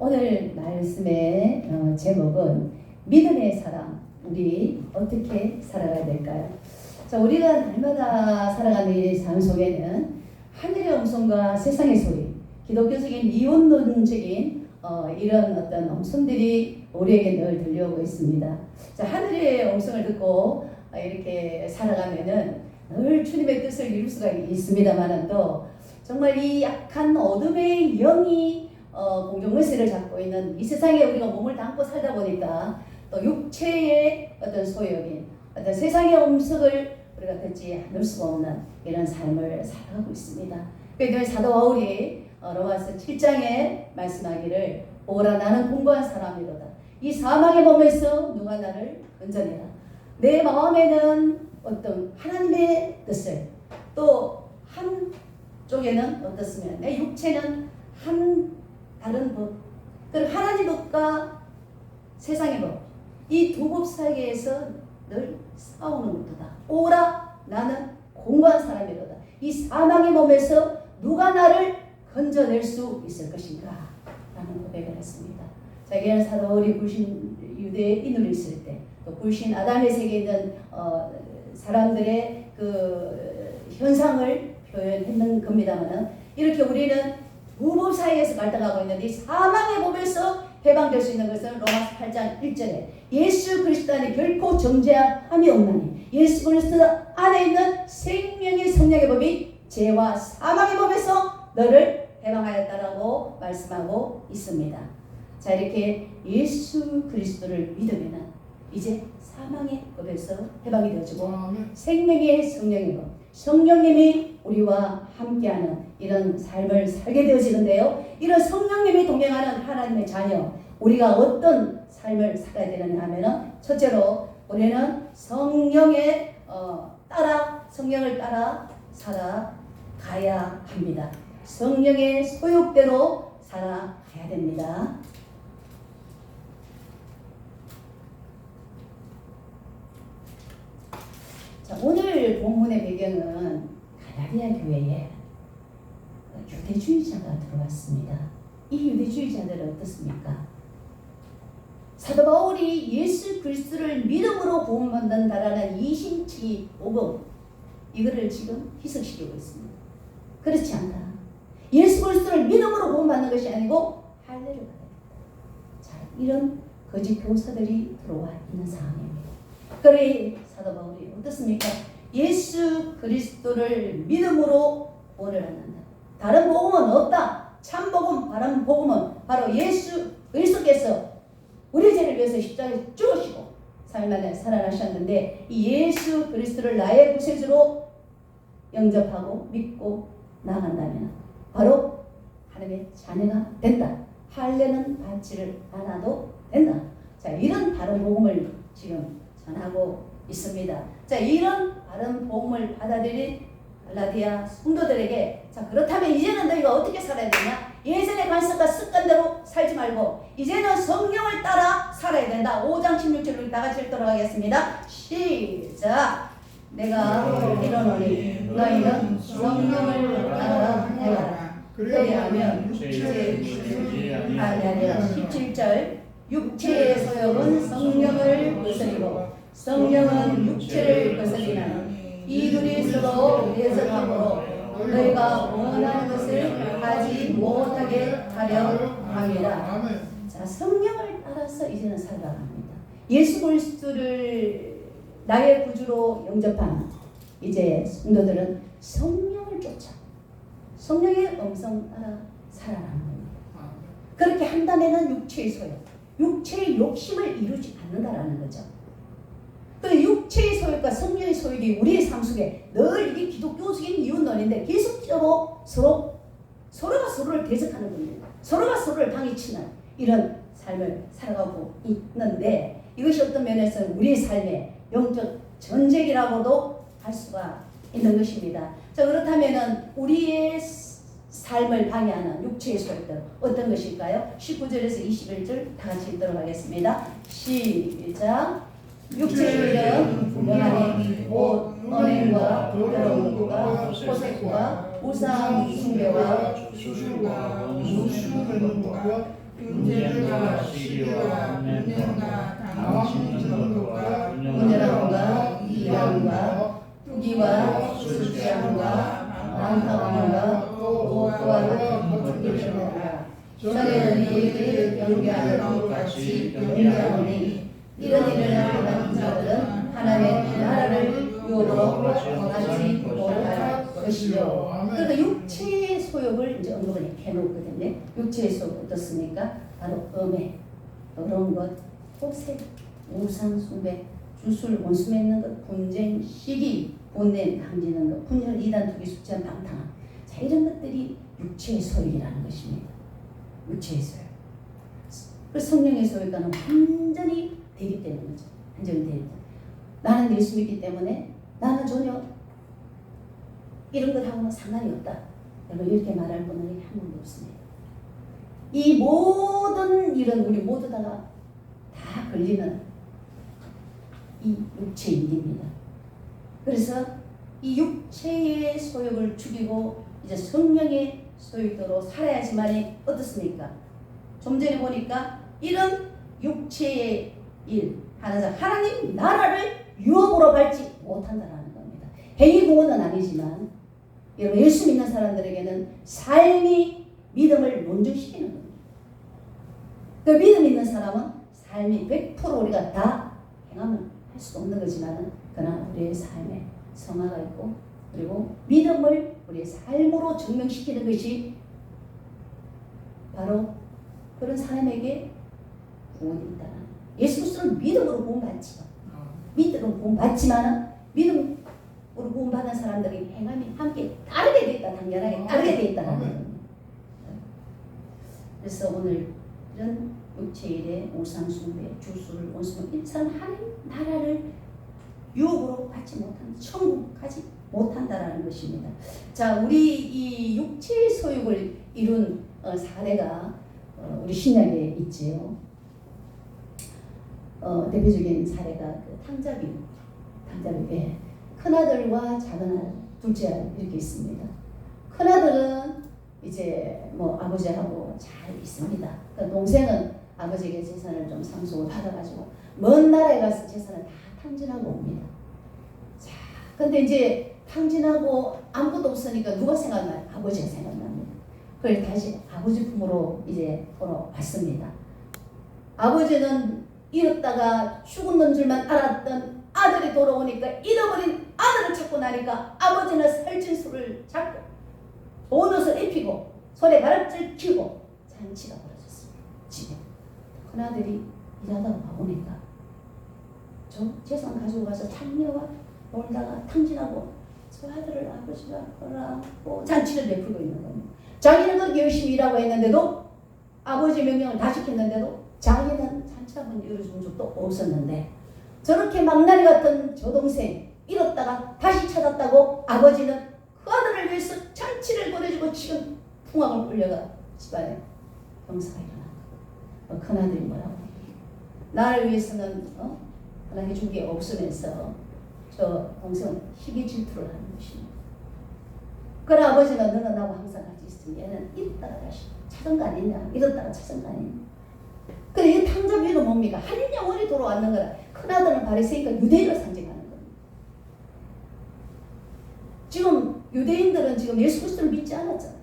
오늘 말씀의 제목은 믿음의 사랑. 우리 어떻게 살아가야 될까요? 자, 우리가 날마다 살아가는 이 삶 속에는 하늘의 음성과 세상의 소리, 기독교적인 이원론적인 이런 어떤 음성들이 우리에게 늘 들려오고 있습니다. 자, 하늘의 음성을 듣고 이렇게 살아가면은 늘 주님의 뜻을 이룰 수가 있습니다만은 또 정말 이 약한 어둠의 영이 공중물세를 잡고 있는 이 세상에 우리가 몸을 담고 살다 보니까 또 육체의 어떤 소욕인 어떤 세상의 음성을 우리가 듣지 않을 수가 없는 이런 삶을 살아가고 있습니다. 그래서 사도 바울이 로마서 7장에 말씀하기를 오라 나는 공고한 사람이로다. 이 사망의 몸에서 누가 나를 건져내라. 내 마음에는 어떤 하나님의 뜻을 또 한쪽에는 어떻으면 내 육체는 다른 법, 그리고 하나님 법과 세상의 법, 이 두 법 사이에서 늘 싸우는 것이다. 오라 나는 공고한 사람이로다. 이 사망의 몸에서 누가 나를 건져낼 수 있을 것인가 라는 고백을 했습니다. 자기는 사도 바울이 불신 유대인으로 있을 때 또 불신 아담의 세계에 있는 사람들의 그 현상을 표현했는 겁니다만은 이렇게 우리는 두 법 사이에서 갈등하고 있는데 이 사망의 몸에서 해방될 수 있는 것은 로마서 8장 1절에 예수 그리스도 안에 결코 정죄함이 없나니 예수 그리스도 안에 있는 생명의 성령의 법이 죄와 사망의 법에서 너를 해방하였다라고 말씀하고 있습니다. 자, 이렇게 예수 그리스도를 믿으면 이제 사망의 법에서 해방이 되어지고 생명의 성령의 법, 성령님이 우리와 함께하는 이런 삶을 살게 되어지는데요. 이런 성령님이 동행하는 하나님의 자녀, 우리가 어떤 삶을 살아야 되느냐 하면은 첫째로 우리는 성령을 따라 살아가야 합니다. 성령의 소욕대로 살아가야 됩니다. 자, 오늘 본문의 배경은 갈라디아 교회에 유대주의자가 들어왔습니다. 이 유대주의자들은 어떻습니까? 사도 바울이 예수 그리스도를 믿음으로 구원받는다라는 이심치 복음, 이거를 지금 희석시키고 있습니다. 그렇지 않다. 예수 그리스도를 믿음으로 구원받는 것이 아니고 할례를 받아야 된다. 자, 이런 거짓 교사들이 들어와 있는 상황입니다. 그래 사도 바울이 어떻습니까? 예수 그리스도를 믿음으로 구원을 얻는다. 다른 복음은 없다. 참 복음, 바른 복음은 바로 예수 그리스도께서 우리 죄를 위해서 십자가에 죽으시고 3일 만에 살아나셨는데 이 예수 그리스도를 나의 구세주로 영접하고 믿고 나간다면 바로 하나님의 자녀가 된다. 할례는 받지를 않아도 된다. 자, 이런 바른 복음을 지금 전하고 있습니다. 자, 이런 바른 복음을 받아들인 갈라디아 성도들에게 자, 그렇다면 이제는 너희가 어떻게 살아야 되냐? 예전의 관습과 습관대로 살지 말고 이제는 성령을 따라 살아야 된다. 5장 16절로 다 같이 읽도록 하겠습니다. 시작. 내가 이르노니 너희는 성령을 따라 행하라. 그리하면 육체의 소욕이 아니하리라. 17절 육체의 소욕은 성령을 거스리고 성령은 육체를 거스리나니 이 둘이 서로 대적함으로 너희가 원하는 것을 하지 못하게 하려 함이라. 자, 성령을 따라서 이제는 살아갑니다. 예수 그리스도를 나의 구주로 영접한 이제 성도들은 성령을 쫓아 성령의 음성 따라 살아가는 겁니다. 그렇게 한다면은 육체의 소욕, 육체의 욕심을 이루지 않는다라는 거죠. 그 육체의 소욕과 성령의 소욕이 우리의 삶 속에 늘 이게 기독교적인 이웃론인데 계속적으로 서로가 서로를 대적하는 겁니다. 서로가 서로를 방해치는 이런 삶을 살아가고 있는데 이것이 어떤 면에서는 우리의 삶의 영적 전쟁이라고도 할 수가 있는 것입니다. 자, 그렇다면은 우리의 삶을 방해하는 육체의 소욕들 어떤 것일까요? 19절에서 21절 다 같이 읽도록 하겠습니다. 시작. 육체의 일은 분명하니 곧 언행과 더러움과 호색과 우상 숭배와 수술과 무수되는 것과 중재와 시기와 운명과 당신의 것과 분열함과 이양과 투기와 술취함과 방탕함과 또한 같은 것들이라. 전에는 너희들을 경계하는 것 같이 경계하노니 이런 일을 하는 자들은 하나님의 나라를 유업으로 같이 못할 것이요. 그러니까 육체의 소욕을 이제 언급을 해놓거든요. 육체의 소욕 어떻습니까? 바로 음해, 더러운 것, 호색, 우상 숭배, 주술, 원수 맺는 것, 분쟁, 시기, 본냄, 당지는 것, 분열, 이단, 투기, 숙제한, 방탕함. 자, 이런 것들이 육체의 소욕이라는 것입니다. 육체의 소욕. 그 성령의 소욕과는 완전히 대립되는 거죠. 완전히 대립. 나는 예수 믿기 때문에 나는 전혀 이런 것하고는 상관이 없다. 이렇게 말할 분은 한 분도 없습니다. 이 모든 일은 우리 모두 다 걸리는 이 육체의 일입니다. 그래서 이 육체의 소욕을 죽이고 이제 성령의 소욕대로 살아야지만이 어떻습니까? 좀 전에 보니까 이런 육체의 일, 하나님 나라를 유업으로 밟지 못한다라는 겁니다. 행위공헌은 아니지만 여러분 예수 믿는 사람들에게는 삶이 믿음을 논증시키는 겁니다. 그 믿음 있는 사람은 삶이 100% 우리가 다 행하면 할 수도 없는 거지만 그러나 우리의 삶에 성화가 있고 그리고 믿음을 우리의 삶으로 증명시키는 것이 바로 그런 사람에게 구원이 있다. 예수 그리스도는 믿음으로 구원받지만 믿음으로 구원받지만 믿음으로 구원받은 사람들이 행함이 함께 따르게 돼 있다. 당연하게 따르게 돼 있다는 겁니다. 그래서 오늘은 육체일에 우상숭배, 주술, 원수는 이 사람 하나님 나라를 유업으로 받지 못한다. 천국 가지 못한다라는 것입니다. 자, 우리 이 육체의 소욕을 이룬 사례가 우리 신약에 있지요. 대표적인 사례가 그 탕자비, 예. 큰아들과 작은아들, 둘째아들 이렇게 있습니다. 큰아들은 이제 뭐 아버지하고 잘 있습니다. 그러니까 동생은 아버지에게 재산을 좀 상속을 받아가지고 먼 나라에 가서 재산을 다 탕진하고 옵니다. 자, 근데 이제 탕진하고 아무것도 없으니까 누가 생각나요? 아버지가 생각납니다. 그래서 다시 아버지 품으로 이제 돌아왔습니다. 아버지는 잃었다가 죽은 줄만 알았던 아들이 돌아오니까 잃어버린 아들을 찾고 나니까 아버지는 살찐수를 잡고 온 옷을 입히고 손에 가락질 끼고 잔치가 벌어졌습니다. 집에 큰아들이 일하다가 가보니까 저 재산 가지고 가서 장녀와 놀다가 탕진하고 저 아들을 아버지가 끌어안고 잔치를 베풀고 있는 겁니다. 자기는 그렇게 열심히 일하고 했는데도 아버지 명령을 다 지켰는데도 자기는 잔치 한번 열어준 적도 없었는데 저렇게 망나니 같은 저 동생 잃었다가 다시 찾았다고 아버지는 그 아들을 위해서 잔치를 보내주고 지금 풍악을 끌려가 집안에 병사가 일어난 거예요. 큰아들이 뭐라고 나를 위해서는 하나 해준 게 없으면서 저 동생은 희귀 질투를 하는 것입니다. 그래 아버지는 너는 나하고 항상 같이 있으면 얘는 잃었다가 다시 찾은 거 아니냐 잃었다가 찾은 거 아니냐. 근데 이 탕자비는 뭡니까? 한 영혼이 돌아왔는 거라. 큰아들은 바리새인과 유대인을 상징하는 겁니다. 지금 유대인들은 지금 예수 그리스도를 믿지 않았잖아요.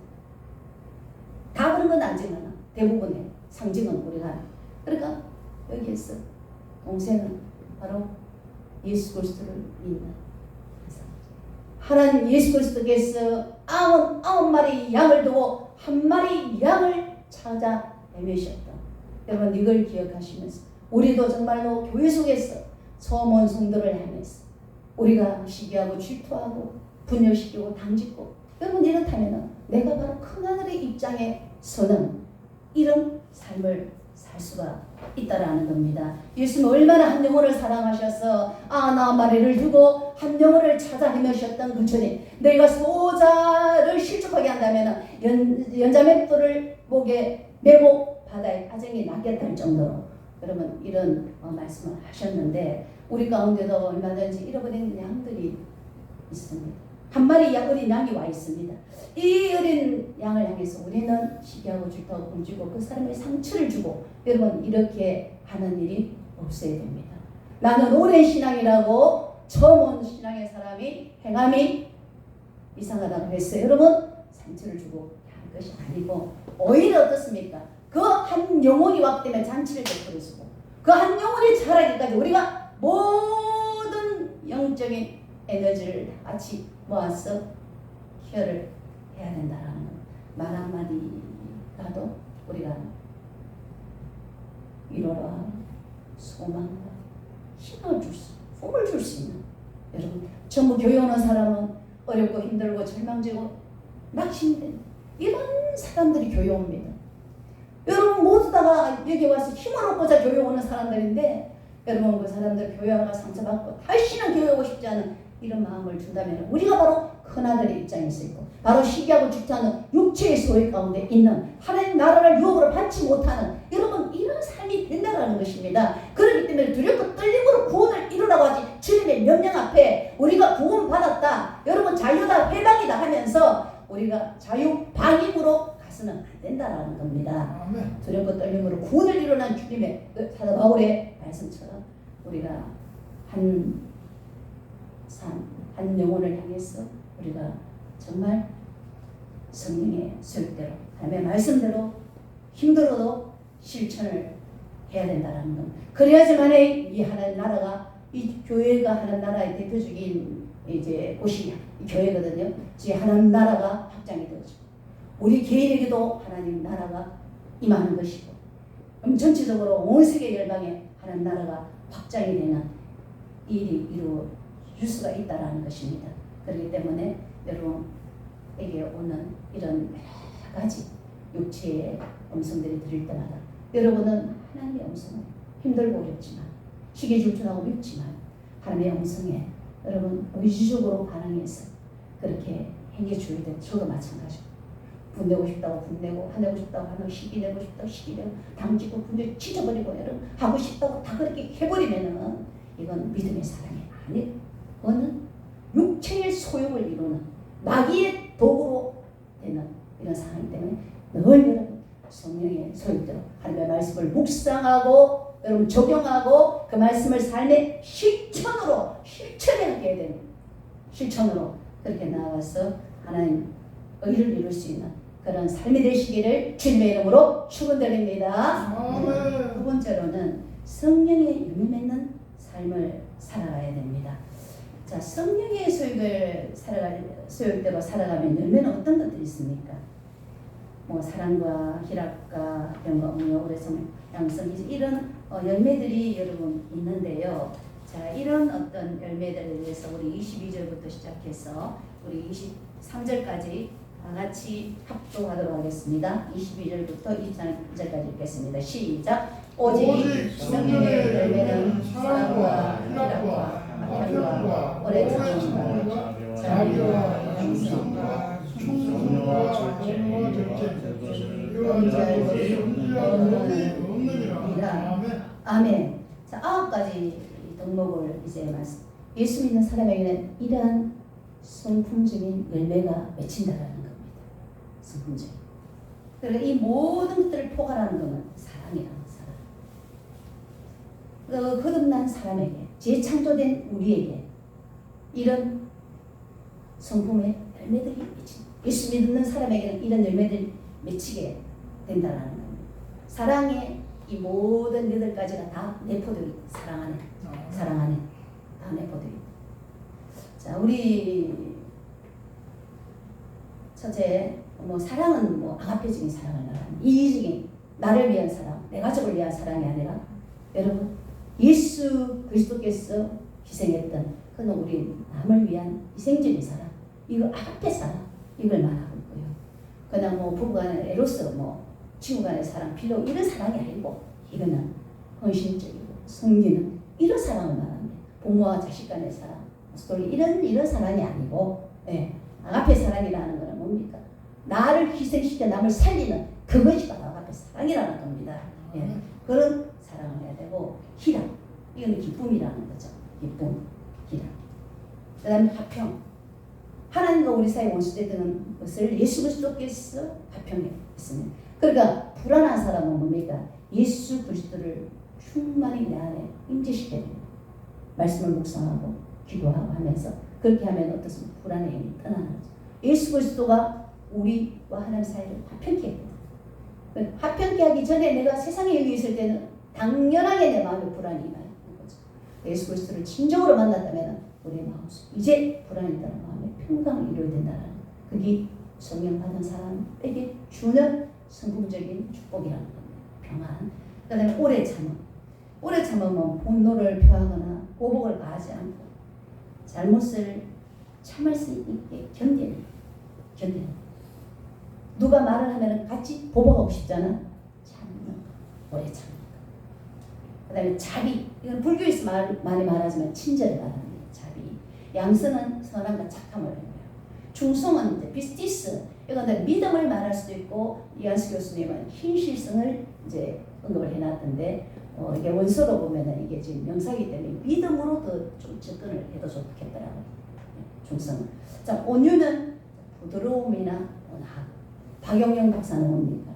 다 그런 건 아니지만 대부분의 상징은 우리가 그러니까 여기에서 동생은 바로 예수 그리스도를 믿는 하나님 예수 그리스도께서 99마리 양을 두고 한 마리 양을 찾아 헤매셨다. 여러분 이걸 기억하시면서 우리도 정말로 교회 속에서 소문 성도를 하면서 우리가 시기하고 질투하고 분열시키고 당짓고 여러분 이렇다면 내가 바로 큰아들의 입장에 서는 이런 삶을 살 수가 있다라는 겁니다. 예수는 얼마나 한 영혼을 사랑하셔서 99마리를 두고 한 영혼을 찾아 헤매셨던 그 전에 너희가 소자를 실족하게 한다면 연자맷돌을 목에 메고 바다에 가정이 낫겠다 할 정도로 여러분 이런 말씀을 하셨는데 우리 가운데도 얼마든지 잃어버린 양들이 있습니다. 한 마리 어린 양이 와 있습니다. 이 어린 양을 향해서 우리는 시기하고 질투하고 굶주고 그 사람의 상처를 주고 여러분 이렇게 하는 일이 없어야 됩니다. 나는 오랜 신앙이라고 처음 온 신앙의 사람이 행함이 이상하다고 했어요. 여러분 상처를 주고 한 것이 아니고 오히려 어떻습니까? 그 한 영혼이 왔기 때문에 잔치를 베풀어주고 그 한 영혼이 자라기까지 우리가 모든 영적인 에너지를 같이 모아서 케어를 해야 된다라는 말 한마디라도 우리가 위로와 소망과 힘을 꿈을 줄 수 있는 여러분 전부 교회 오는 사람은 어렵고 힘들고 절망지고 낙심된 이런 사람들이 교회 옵니다. 여러분 모두 다가 여기 와서 힘을 얻고자 교회 오는 사람들인데 여러분 그 사람들 교회 와가 상처받고 다시는 교회 오고 싶지 않은 이런 마음을 준다면 우리가 바로 큰아들의 입장에 있고 바로 시기하고 질투하는 육체의 소유 가운데 있는 하나님 나라를 유혹으로 받지 못하는 여러분 이런 삶이 된다는 것입니다. 그렇기 때문에 두렵고 떨림으로 구원을 이루라고 하지 주님의 명령 앞에 우리가 구원받았다 여러분 자유다 회방이다 하면서 우리가 자유방임으로 가서는 안 된다는 겁니다. 아멘. 두렵고 떨림으로 구원을 이루는 주님의 사도 바울의 말씀처럼 우리가 한 영혼을 향해서 우리가 정말 성령의 설대로 하나님의 말씀대로 힘들어도 실천을 해야 된다는 것. 그래야지만 이 하나님 나라가 이 교회가 하나님 나라의 대표적인 이제 곳이 교회거든요. 이 하나님 나라가 확장이 되죠. 우리 개인에게도 하나님 나라가 임하는 것이고 전체적으로 온 세계 열방에 하나님 나라가 확장이 되는 일이 이루어질 수가 있다라는 것입니다. 그렇기 때문에 여러분에게 오는 이런 여러 가지 육체의 음성들이 들릴 때마다 여러분은 하나님의 음성을 힘들고 어렵지만 시기질투하고 밉지만 하나님의 음성에 여러분 의지적으로 반응해서 그렇게 행해줘야 돼. 저도 마찬가지고 분내고 싶다고 분내고 화내고 싶다고 화내고 시기내고 싶다고 시기내고 당지고 분내 찢어버리고 여러분 하고 싶다고 다 그렇게 해버리면은 이건 믿음의 사랑이 아니고 그거는 육체의 소욕을 이루는 마귀의 도구로 되는 이런 상황이기 때문에 늘 여러분 성령의 소욕대로 하나님의 말씀을 묵상하고 여러분 적용하고 그 말씀을 삶의 실천하게 되는 실천으로 그렇게 나아가서 하나님 의를 이룰 수 있는 그런 삶이 되시기를 주님의 이름으로 축원드립니다. 두 번째로는 성령의 유미 맺는 삶을 살아가야 됩니다. 자, 성령의 소욕대로 살아가면 열매는 어떤 것들이 있습니까? 뭐 사랑과 희락과 영과 응용 오래성 양성 이런 열매들이 여러분 있는데요. 자, 이런 어떤 열매들에 대해서 우리 22절부터 시작해서 우리 23절까지 다 같이 합독하도록 하겠습니다. 22절부터 23절까지 읽겠습니다. 시작. 오직 성령의 열매는 사랑과 희락과 악함과 오래 참음과 자비와 양성과 충성과 절제와 아멘. 자, 9가지 덕목을 이제 말씀. 예수 믿는 사람에게는 이러한 성품적인 열매가 맺힌다라는 겁니다. 성품적. 그러니까 이 모든 것들을 포괄하는 것은 사랑이라는 사랑. 그 거듭난 사람에게, 재창조된 우리에게 이런 성품의 열매들이 맺힌다. 예수 믿는 사람에게는 이런 열매들이 맺히게 된다라는 겁니다. 사랑의 이 모든 8가지가 다 내포되어 있다. 사랑 안에 다 내포되어 있다. 자, 우리 첫째, 사랑은 아가페적인 사랑을 말하는 이기적인 나를 위한 사랑, 내 가족을 위한 사랑이 아니라 여러분 예수 그리스도께서 희생했던 그는 우리 남을 위한 희생적인 사랑, 이거 아가페 사랑 이걸 말하고 있고요. 그냥 부부간의 에로스, 친구간의 사랑, 필요 이런 사랑이 아니고 이거는 헌신적이고 섬기는 이런 사랑을 말합니다. 부모와 자식 간의 사랑, 이런 사랑이 아니고, 아가페 사랑이라는 것은 뭡니까? 나를 희생시켜 남을 살리는 그것이 바로 아가페 사랑이라는 겁니다. 그런 사랑을 해야 되고, 희락, 이거는 기쁨이라는 거죠. 기쁨, 희락. 그 다음에 화평, 하나님과 우리 사이 원수되는 것을 예수 그리스도께서 화평했습니다. 그러니까 불안한 사람은 뭡니까? 예수 그리스도를 충만히 내 안에 임재시켜야 됩니다. 말씀을 묵상하고 기도하고 하면서 그렇게 하면 어떻습니까? 불안의 힘이 떠나는 거죠. 예수 그리스도가 우리와 하나님 사이를 화평케 해요. 화평케 하기 전에 내가 세상에 여기 있을 때는 당연하게 내 마음에 불안이 임하는 거죠. 예수 그리스도를 진정으로 만났다면 우리의 마음속 이제 불안이 떠나 마음에 평강을 이루어야 된다는 그게 성령 받은 사람에게 주는 성공적인 축복이라는 겁니다. 평안. 그 다음에 오래 참음. 오래 참으면 분노를 표하거나 보복을 가하지 않고 잘못을 참을 수 있게 견뎌요. 누가 말을 하면 같이 보복하고 싶잖아. 참는 거. 오래 참는 거. 그 다음에 자비. 이건 불교에서 많이 말하지만 친절을 말합니다. 자비. 양선은 선함과 착함을 해요. 중성은 이제 비스티스. 이건 믿음을 말할 수도 있고 이한수 교수님은 hin실성을 이제 언급을 해놨던데 이게 원서로 보면은 이게 지금 명사이기 때문에 믿음으로 더 좀 접근을 해도 좋겠더라고요. 중성. 자, 온유는 부드러움이나 온합. 박영영 박사는 뭡니까?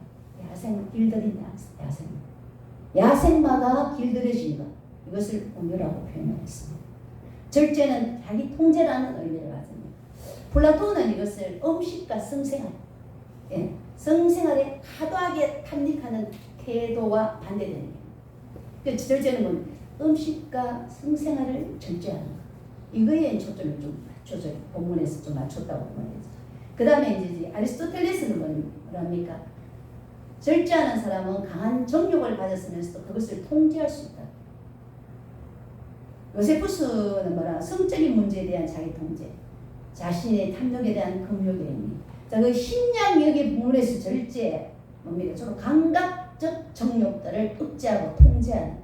야생 길들인 야생. 야생마가 길들여진 것. 이것을 온유라고 표현했습니다. 절제는 자기 통제라는 의미를 가집니다. 플라톤은 이것을 음식과 성생활, 성생활에 과도하게 탐닉하는 태도와 반대되는 거예요. 그 절제는 뭐 음식과 성생활을 절제하는 거. 이거에 초점을 좀 맞춰줘요. 본문에서 좀 맞췄다고 말했죠. 그 다음에 이제 아리스토텔레스는 뭐랍니까? 절제하는 사람은 강한 정욕을 가졌으면서도 그것을 통제할 수 있다. 요세푸스는 뭐라? 성적인 문제에 대한 자기 통제, 자신의 탐욕에 대한 금욕의 의미. 자, 그 신약역의 부분에서 절제, 뭡니까? 주로 감각적 정욕들을 억제하고 통제하는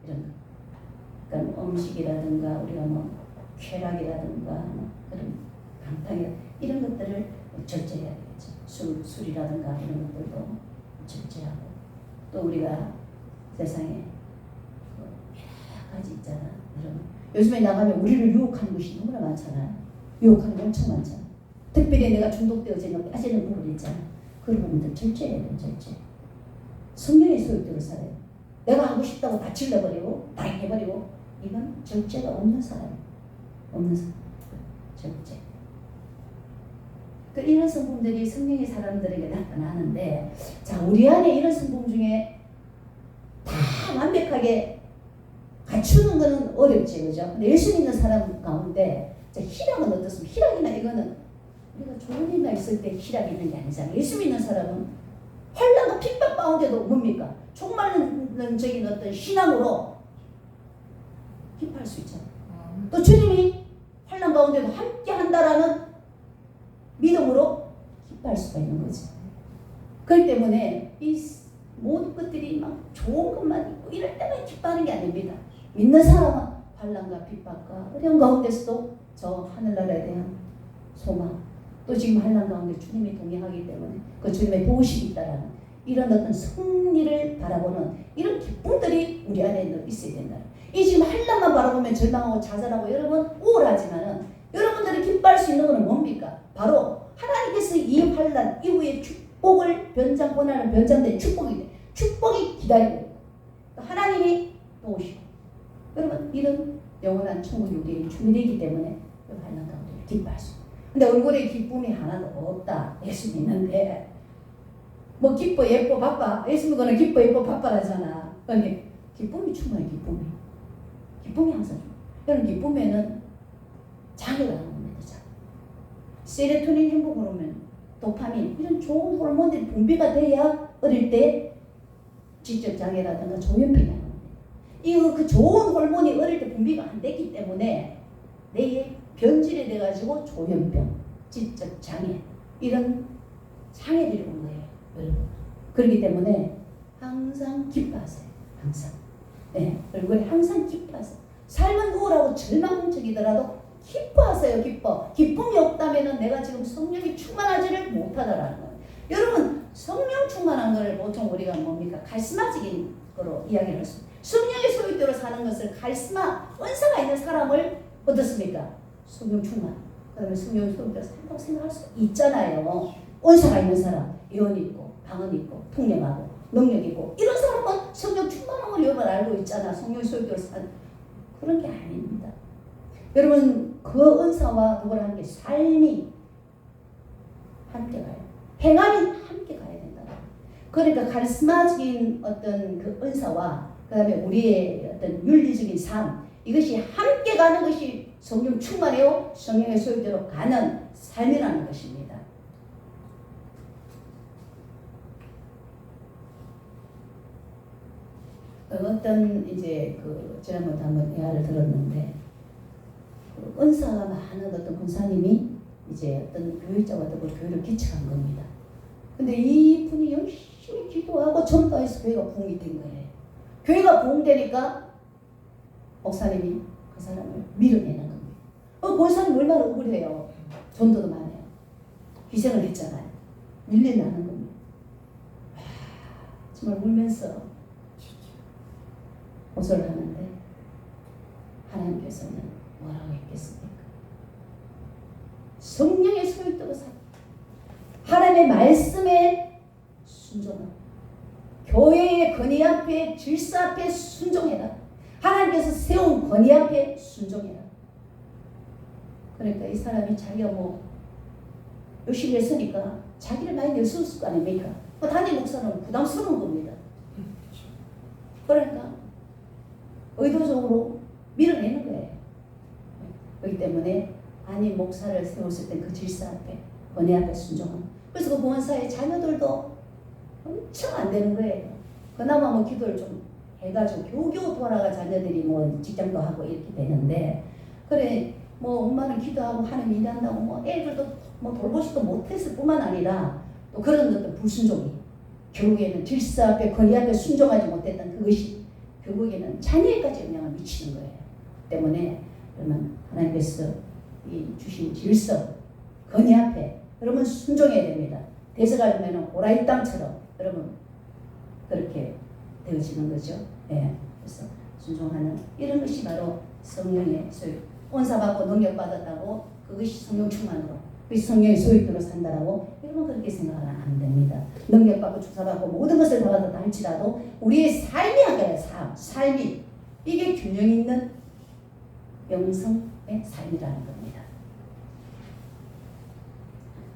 이런 거. 그러니까 음식이라든가 우리가 뭐 쾌락이라든가 뭐 그런 강탕이 이런 것들을 절제해야 되겠죠. 술이라든가 이런 것들도 절제하고 또 우리가 세상에 여러 가지 있잖아. 이런 요즘에 나가면 우리를 유혹하는 것이 너무나 많잖아요. 유혹하는 게 엄청 많잖아. 특별히 내가 중독되어지는 빠지는 부분이 있잖아. 그런 부분들 절제해야 돼. 절제. 성령의 소유대로 살아요. 내가 하고 싶다고 다 질러버리고 다 해버리고 이건 절제가 없는 사람. 없는 사람. 절제. 그 이런 성품들이 성령의 사람들에게 나타나는데, 자, 우리 안에 이런 성품 중에 다 완벽하게 갖추는 거는 어렵지, 그죠? 근데 예수 믿는 사람 가운데, 자, 희락은 어떻습니까? 희락이나 이거는 우리가 좋은 일만 있을 때 희락이 있는 게 아니잖아요. 예수 믿는 사람은 환난과 핍박 가운데도 뭡니까? 종말론적인 어떤 신앙으로 기뻐할 수 있잖아요. 또 주님이 환난 가운데도 함께 한다라는 믿음으로 기뻐할 수가 있는 거지. 그렇기 때문에 이 모든 것들이 막 좋은 것만 있고 이럴 때만 기뻐하는 게 아닙니다. 믿는 사람은 환난과 핍박과 어려운 가운데서도 저 하늘나라에 대한 소망, 또 지금 환난 가운데 주님이 동행하기 때문에 그 주님의 도우심이 있다라는 이런 어떤 승리를 바라보는 이런 기쁨들이 우리 안에 있어야 된다. 이 지금 환난만 바라보면 절망하고 좌절하고 여러분 우울하지만은 여러분들이 기뻐할 수 있는 것은 뭡니까? 바로 하나님께서 이 환난 이후에 축복을 권하는 변장된 축복이 기다리고 있고 하나님이 도우시고 여러분 이런 영원한 천국 유대인 주민이기 때문에 그 환난 가운데 기뻐할 수 있고 근데 얼굴에 기쁨이 하나도 없다. 예수 믿는데 뭐 기뻐 예뻐 바빠 예수 믿거나 기뻐 예뻐 바빠라잖아. 그러니까 기쁨이 충만해. 기쁨이 항상 여러분 기쁨에는 장애가 나옵니다. 세로토닌 행복 호르몬, 도파민 이런 좋은 호르몬들이 분비가 돼야 어릴 때 지적 장애라든가 조현병이 나옵니다. 이거 그 좋은 호르몬이 어릴 때 분비가 안 됐기 때문에 뇌에 변질이 돼가지고 조현병, 지적 장애 이런 장애들이 온 거예요, 여러분. 그렇기 때문에 항상 기뻐하세요. 항상. 네, 얼굴에 항상 기뻐하세요. 삶은 우울하고 절망적이더라도 기뻐하세요. 기쁨이 없다면 내가 지금 성령이 충만하지를 못하다라는 거예요. 여러분 성령 충만한 것을 보통 우리가 뭡니까? 카리스마적인 거로 이야기를 할 수 있습니다. 성령의 소유대로 사는 것을 카리스마, 은사가 있는 사람을 어떻습니까? 성령 충만. 그다음에 성령의 소유가 산다고 생각할 수 있잖아요. 은사가 있는 사람, 예언 있고, 방언 있고, 통역하고, 능력 있고 이런 사람은 성령 충만함을 여러분 알고 있잖아. 성령의 소유대로 산 그런 게 아닙니다. 여러분 그 은사와 누구를 하는 게 삶이 함께 가요. 행함이 함께 가야 된다. 그러니까 카리스마적인 어떤 그 은사와 그 다음에 우리의 어떤 윤리적인 삶 이것이 함께 가는 것이 성령 충만해요. 성령의 소유대로 가는 삶이라는 것입니다. 어떤 이제 그 지난번에 한번 대화를 들었는데 그 은사가 많은 어떤 권사님이 이제 어떤 교육자가 되고 교회를 개척한 겁니다. 근데 이 분이 열심히 기도하고 전도해서 교회가 부흥이 된 거예요. 교회가 부흥되니까 목사님이 그 사람을 밀어내는 겁니다. 권사님 얼마나 억울해요. 전도도 많아요. 희생을 했잖아요. 밀려나는 겁니다. 정말 울면서 호소를 하는데 하나님께서는 뭐라고 했겠습니까? 성령의 소유대로 살 하나님의 말씀에 순종하라. 교회의 권위 앞에 질서 앞에 순종해라. 하나님께서 세운 권위 앞에 순종해라. 그러니까 이 사람이 자기가 뭐 열심히 했으니까 자기를 많이 내세웠을 거 아닙니까? 단임 목사는 부담스러운 겁니다. 그러니까 의도적으로 밀어내는 거예요. 그렇기 때문에 아니 목사를 세웠을 때 그 질서 앞에 권위 앞에 순종하는. 그래서 그 보안사의 자녀들도 엄청 안 되는 거예요. 그나마 뭐 기도를 좀 해가지고 겨우겨우 돌아가 자녀들이 뭐 직장도 하고 이렇게 되는데 그래 뭐 엄마는 기도하고 하나님 일한다고 뭐 애들도 뭐 돌보지도 못했을 뿐만 아니라 또 그런 어떤 불순종이 결국에는 질서 앞에 권위 앞에 순종하지 못했던 그것이 결국에는 자녀에까지 영향을 미치는 거예요. 때문에 그러면 하나님께서 이 주신 질서, 권위 앞에 여러분 순종해야 됩니다. 대서가 보면은 호라이 땅처럼 여러분 그렇게 되어지는 거죠. 예. 그래서 순종하는 이런 것이 바로 성령의 소유. 은사 받고 능력 받았다고 그것이 성령 충만으로 그것이 성령의 소유대로 산다라고 여러분 그렇게 생각하면 안 됩니다. 능력 받고 축사 받고 모든 것을 다 받았다 할지라도 우리의 삶이 아니라 삶이 이게 균형 있는 영성의 삶이라는 겁니다.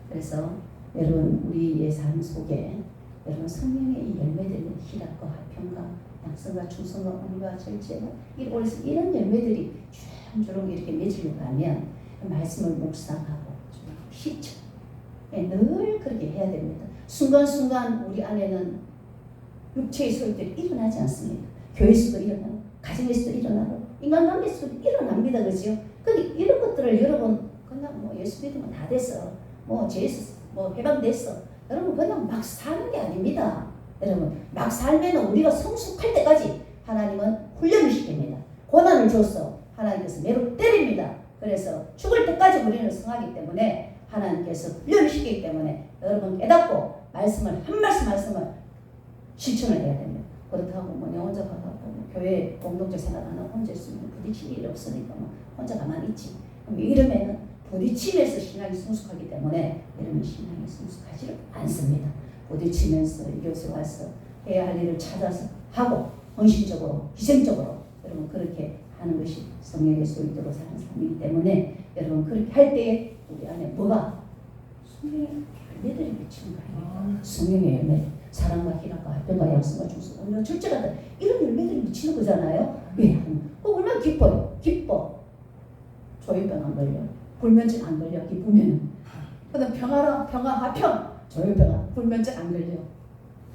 그래서 여러분 우리의 삶 속에 여러분 성령의 이 열매들은 희락과 화평과 양성과 충성과 온유와 절제가 이런 열매들이 주렁주렁 이렇게 맺으려고 하면 말씀을 묵상하고 실천 늘 그렇게 해야 됩니다. 순간순간 우리 안에는 육체의 소유들이 일어나지 않습니다. 교회에서도 일어나고 가정에서도 일어나고 인간관계에서도 일어납니다. 그죠? 근데 이런 것들을 여러분 그냥 뭐 예수 믿으면 다 됐어. 뭐 죄에서 뭐 해방됐어. 여러분 그냥 막 사는 게 아닙니다. 여러분 막 살면 우리가 성숙할 때까지 하나님은 훈련을 시킵니다. 고난을 줘서 하나님께서 매로 때립니다. 그래서 죽을 때까지 우리는 성하기 때문에 하나님께서 훈련을 시키기 때문에 여러분 깨닫고 말씀을 한 말씀을 실천을 해야 됩니다. 그렇다고 뭐 내 혼자 가고 뭐 교회 공동체 생활하는 혼자 있으면 부딪힐 일이 없으니까 뭐 혼자 가만히 있지. 그럼 이러면은 부딪히면서 신앙이 성숙하기 때문에 여러분 신앙이 성숙하지 않습니다. 부딪히면서 이곳에 와서 해야 할 일을 찾아서 하고 헌신적으로 희생적으로 여러분 그렇게 하는 것이 성령의 소유대로 사는 삶이기 때문에 여러분 그렇게 할 때에 우리 안에 뭐가 성령의 열매들이 미치는 거예요. 성령의 열매, 사랑과 희락과 화평과 양성과 충성, 온유, 절제 같은 이런 열매들이 미치는 거잖아요. 왜? 얼마나 기뻐요. 기뻐. 조현병 안 걸려. 불면증 안 걸려. 기쁘면. 그다음 평화, 화평. 조현병, 불면증 안 걸려.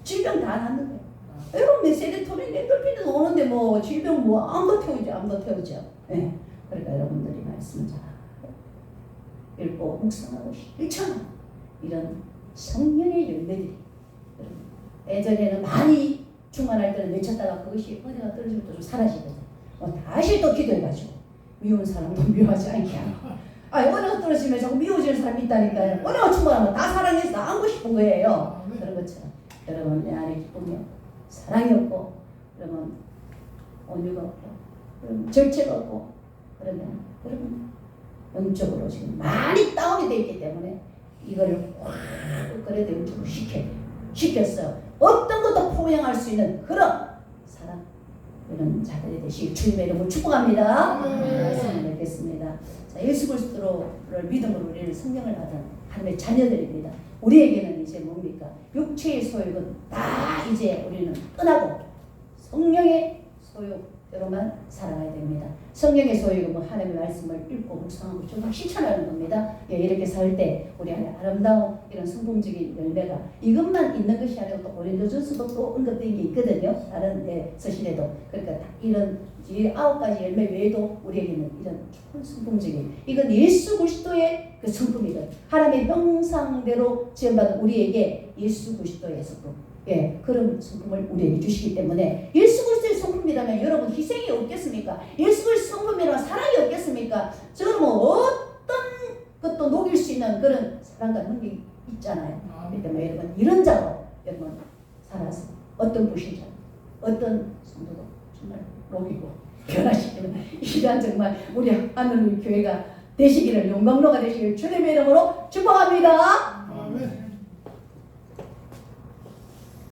질병 다 낫는 거예요. 여러분 세로토닌, 엔돌핀도 오는데 뭐 질병 뭐 아무도 태우죠. 네. 그러니까 여러분들이 말씀을 잘 읽고 묵상하고 실천하고 이런 성령의 열매들이 예전에는 많이 충만할 때는 외쳤다가 그것이 은혜가 떨어지면 또 좀 사라지거든. 다시 또 기도해가지고 미운 사람도 미워하지 않게 하고 은혜가 떨어지면 자꾸 미워지는 사람이 있다니까요. 은혜가 충만하면 다 사랑해서 다 안고 싶은 거예요. 그런 것처럼 여러분 내 안에 기쁨이 없고 사랑이 없고 그러면 온유가 없고 그러면 절제가 없고 그러면 여러분 영적으로 지금 많이 다운이 되어 있기 때문에 이거를 확 그래도 영적으로 시켰어요. 어떤 것도 포용할 수 있는 그런 사람 이런 자들이 되시길 주님의 이름으로 축복합니다. 말씀을 맺겠습니다. 자, 예수 그리스도를 믿음으로 우리는 성령을 받은 하나님의 자녀들입니다. 우리에게는 이제 뭡니까? 육체의 소욕은 다 이제 우리는 떠나고 성령의 소욕대로만 살아가야 됩니다. 성령의 소욕은 뭐 하나님의 말씀을 읽고 묵상하고 정말 실천하는 겁니다. 예, 이렇게 살 때 우리 안에 아름다운 이런 성품적인 열매가 이것만 있는 것이 아니고 또 고린도전서도 또 언급된 게 있거든요. 다른 서신에도. 그러니까 이런 이 9가지 열매 외에도 우리에게는 이런 좋은 성품적인 이건 예수 그리스도의 그 성품이거든. 하나님의 형상대로 지음받은 우리에게 예수 그리스도의 성품, 예, 그런 성품을 우리에게 주시기 때문에 예수 그리스도의 성품이라면 여러분 희생이 없겠습니까? 예수 그리스도 성품이라면 사랑이 없겠습니까? 저는 뭐 어떤 것도 녹일 수 있는 그런 사랑과 능력이 있잖아요. 그렇기 때문에 여러분 이런 자로 여러분 살아서 어떤 불신자, 어떤 성도도 정말 녹이고 변화시키는 이러한 정말 우리 하늘 교회가 되시기를 영광로가 되시기를 주님의 이름으로 축복합니다.